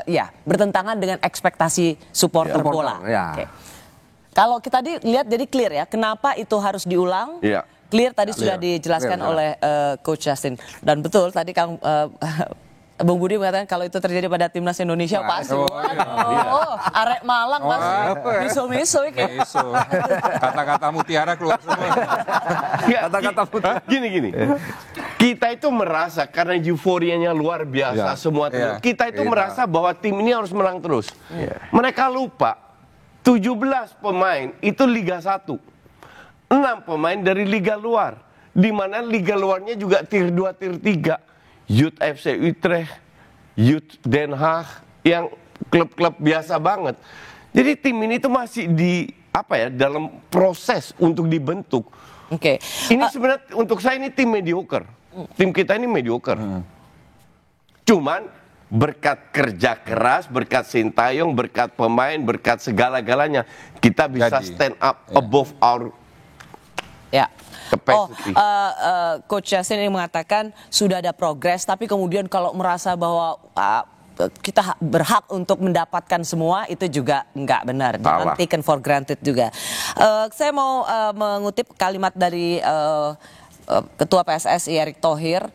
Ya, bertentangan dengan ekspektasi supporter bola. Ya. Oke. Kalau kita tadi lihat jadi clear ya, kenapa itu harus diulang? Iya. Clear tadi sudah dijelaskan oleh Coach Justin. Dan betul tadi Kang Bung Budi mengatakan kalau itu terjadi pada timnas Indonesia pasti. Arek Malang pasti. Miso-miso iki. Kata-kata mutiara keluar semua. Kata-kata gini. Kita itu merasa karena euforianya luar biasa semua tim. Kita itu merasa bahwa tim ini harus menang terus. Mereka lupa 17 pemain itu Liga 1. 6 pemain dari liga luar. Di mana liga luarnya juga tier 2, tier 3. Youth FC Utrecht, Youth Den Haag yang klub-klub biasa banget. Jadi tim ini tuh masih dalam proses untuk dibentuk. Oke. Ini sebenarnya untuk saya ini tim mediocre. Tim kita ini mediocre. Cuman berkat kerja keras, berkat Sintayong, berkat pemain, berkat segala-galanya kita bisa stand up above our capacity. Coach Justin ini mengatakan sudah ada progres, tapi kemudian kalau merasa bahwa kita berhak untuk mendapatkan semua itu juga nggak benar. Jangan taken for granted juga. Saya mau mengutip kalimat dari Ketua PSSI Erick Thohir.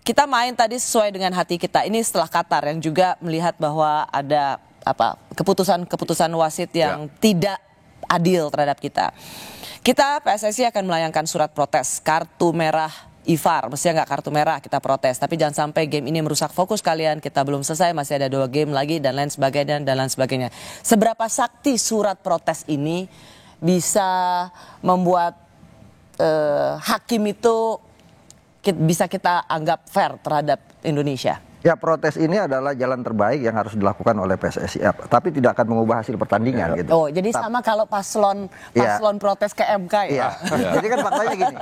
Kita main tadi sesuai dengan hati kita. Ini setelah Qatar yang juga melihat bahwa ada keputusan wasit yang tidak adil terhadap kita. Kita PSSI akan melayangkan surat protes, kartu merah IVAR, mestinya nggak kartu merah, kita protes. Tapi jangan sampai game ini merusak fokus kalian, kita belum selesai, masih ada 2 game lagi dan lain sebagainya. Seberapa sakti surat protes ini bisa membuat hakim itu bisa kita anggap fair terhadap Indonesia? Ya, protes ini adalah jalan terbaik yang harus dilakukan oleh PSSI, tapi tidak akan mengubah hasil pertandingan gitu. Oh, jadi sama kalau paslon protes ke MK ya. Jadi kan faktanya gini.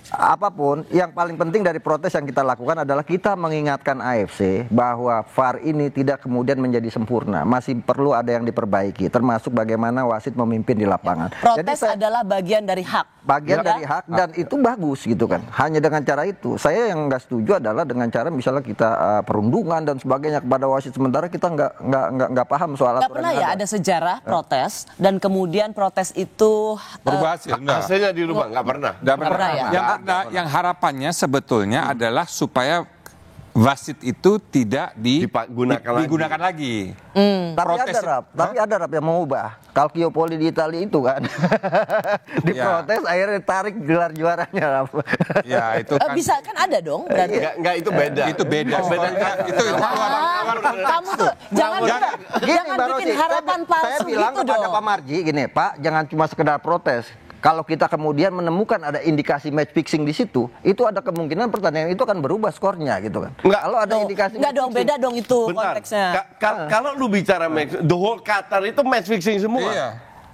Apapun, yang paling penting dari protes yang kita lakukan adalah kita mengingatkan AFC bahwa VAR ini tidak kemudian menjadi sempurna, masih perlu ada yang diperbaiki, termasuk bagaimana wasit memimpin di lapangan. Protes adalah bagian dari hak. Dari hak dan itu bagus gitu kan. Hanya dengan cara itu. Saya yang nggak setuju adalah dengan cara misalnya kita perundungan dan sebagainya kepada wasit, sementara kita nggak paham soal aturan. Nggak pernah ya ada sejarah protes dan kemudian protes itu berubah hasil. Hasilnya dirubah, nggak pernah. Nggak pernah ya. Yang harapannya sebetulnya adalah supaya wasit itu tidak digunakan lagi. Tapi ada Rap yang mengubah. Calciopoli di Italia itu kan diprotes, akhirnya tarik gelar juaranya. Ya itu kan bisa kan ada dong. Enggak, itu beda. Itu beda. Itu kamu tuh jangan bikin harapan palsu. Saya bilang gitu kepada dong. Pak Marji gini, Pak, jangan cuma sekedar protes. Kalau kita kemudian menemukan ada indikasi match fixing di situ, itu ada kemungkinan pertandingan itu akan berubah skornya gitu kan. Kalau ada indikasi enggak dong, beda dong itu konteksnya. Kalau lu bicara match, the whole Qatar itu match fixing semua.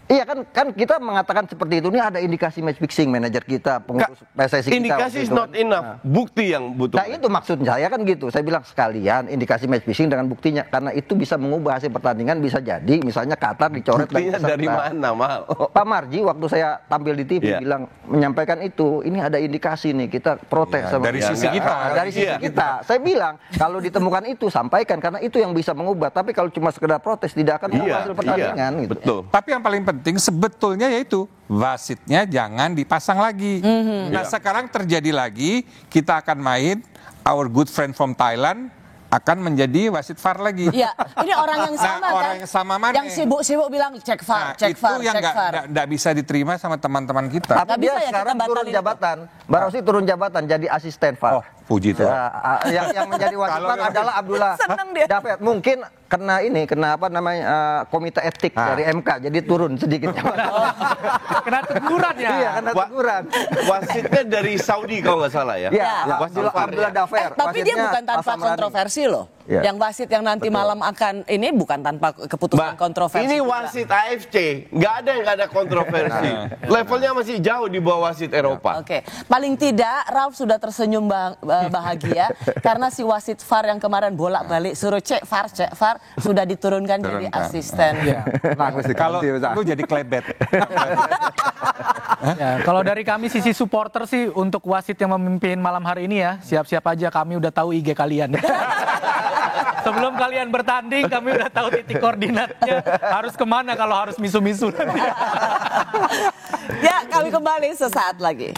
Iya kan kita mengatakan seperti itu, ini ada indikasi match fixing, manajer kita, pengurus PSSI kita. Indikasi is not enough, bukti yang butuh. Nah itu maksud saya kan gitu, saya bilang sekalian indikasi match fixing dengan buktinya, karena itu bisa mengubah hasil pertandingan, bisa jadi misalnya Qatar dicoret. Buktinya dari mana, Mal? Pak Marji waktu saya tampil di TV bilang, menyampaikan itu, ini ada indikasi nih, kita protes sama dari sisi kita. Dari sisi kita. Saya bilang, kalau ditemukan itu, sampaikan, karena itu yang bisa mengubah, tapi kalau cuma sekedar protes, tidak akan mengubah hasil pertandingan. Gitu. Betul. Tapi yang paling penting sebetulnya yaitu wasitnya jangan dipasang lagi. Nah sekarang terjadi lagi, kita akan main our good friend from Thailand akan menjadi wasit VAR lagi. Iya, ini orang yang sama kan? Orang yang sama mana? Yang sibuk-sibuk bilang cek VAR, cek VAR, itu yang nggak bisa diterima sama teman-teman kita. Tapi dia sekarang turun jabatan, Mbak Rosi turun jabatan jadi asisten VAR. Oh, puji Tuhan. Yang menjadi wasit VAR adalah Abdullah David. Mungkin kena komite etik dari MK, jadi turun sedikit. Kena teguran ya? Iya, kena teguran. Wasitnya dari Saudi kalau nggak salah ya? Iya, Abdullah Dafer. Tapi dia bukan tanpa kontroversi loh. Yang wasit yang nanti malam akan ini bukan tanpa keputusan kontroversi. Ini wasit AFC, nggak ada kontroversi. Levelnya masih jauh di bawah wasit Eropa. Oke, paling tidak Ralf sudah tersenyum bahagia karena si wasit VAR yang kemarin bolak-balik suruh cek VAR sudah diturunkan jadi asisten. Kalau lu jadi klebet. Kalau dari kami sisi supporter sih, untuk wasit yang memimpin malam hari ini ya, siap-siap aja, kami udah tahu IG kalian. Sebelum kalian bertanding, kami udah tahu titik koordinatnya. Harus kemana kalau harus misu-misu nanti. Ya, kami kembali sesaat lagi.